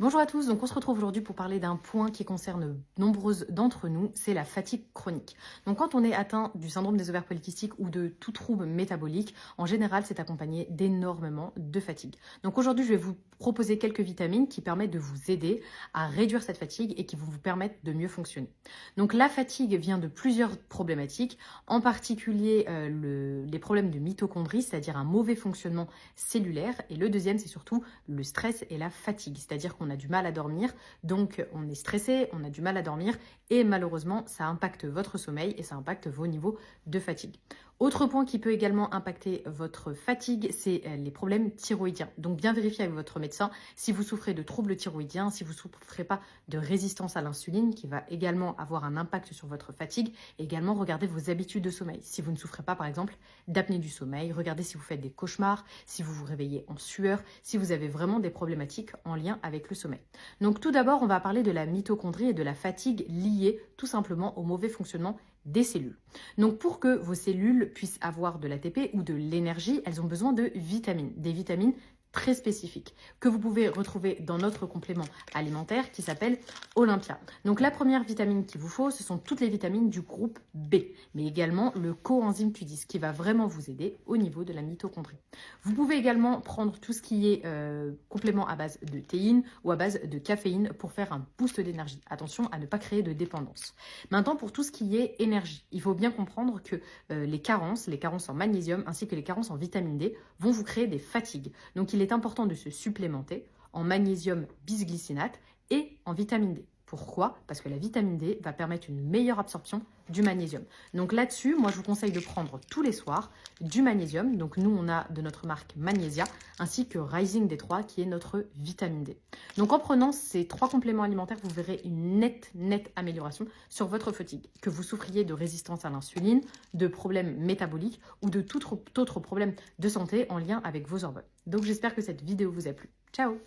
Bonjour à tous, donc on se retrouve aujourd'hui pour parler d'un point qui concerne nombreuses d'entre nous, c'est la fatigue chronique. Donc quand on est atteint du syndrome des ovaires polykystiques ou de tout trouble métabolique, en général c'est accompagné d'énormément de fatigue. Donc aujourd'hui je vais vous proposer quelques vitamines qui permettent de vous aider à réduire cette fatigue et qui vont vous permettre de mieux fonctionner. Donc la fatigue vient de plusieurs problématiques, en particulier les problèmes de mitochondrie, c'est-à-dire un mauvais fonctionnement cellulaire, et le deuxième c'est surtout le stress et la fatigue, c'est-à-dire qu'on a du mal à dormir, donc on est stressé, on a du mal à dormir et malheureusement ça impacte votre sommeil et ça impacte vos niveaux de fatigue. Autre point qui peut également impacter votre fatigue, c'est les problèmes thyroïdiens. Donc bien vérifier avec votre médecin si vous souffrez de troubles thyroïdiens, si vous ne souffrez pas de résistance à l'insuline qui va également avoir un impact sur votre fatigue. Et également regardez vos habitudes de sommeil. Si vous ne souffrez pas par exemple d'apnée du sommeil, regardez si vous faites des cauchemars, si vous vous réveillez en sueur, si vous avez vraiment des problématiques en lien avec le sommeil. Donc tout d'abord, on va parler de la mitochondrie et de la fatigue liée tout simplement au mauvais fonctionnement des cellules. Donc pour que vos cellules puissent avoir de l'ATP ou de l'énergie, elles ont besoin de vitamines, des vitamines très spécifiques que vous pouvez retrouver dans notre complément alimentaire qui s'appelle Olympia. Donc la première vitamine qu'il vous faut, ce sont toutes les vitamines du groupe B, mais également le coenzyme Q10 qui va vraiment vous aider au niveau de la mitochondrie. Vous pouvez également prendre tout ce qui est complément à base de théine ou à base de caféine pour faire un boost d'énergie. Attention à ne pas créer de dépendance. Maintenant, pour tout ce qui est énergie, il faut bien comprendre que les carences en magnésium ainsi que les carences en vitamine D vont vous créer des fatigues. Donc il est important de se supplémenter en magnésium bisglycinate et en vitamine D. Pourquoi? Parce que la vitamine D va permettre une meilleure absorption du magnésium. Donc là-dessus, moi je vous conseille de prendre tous les soirs du magnésium. Donc nous on a de notre marque Magnésia ainsi que Rising D3 qui est notre vitamine D. Donc en prenant ces trois compléments alimentaires, vous verrez une nette amélioration sur votre fatigue. Que vous souffriez de résistance à l'insuline, de problèmes métaboliques ou de tout autre problème de santé en lien avec vos hormones. Donc j'espère que cette vidéo vous a plu. Ciao!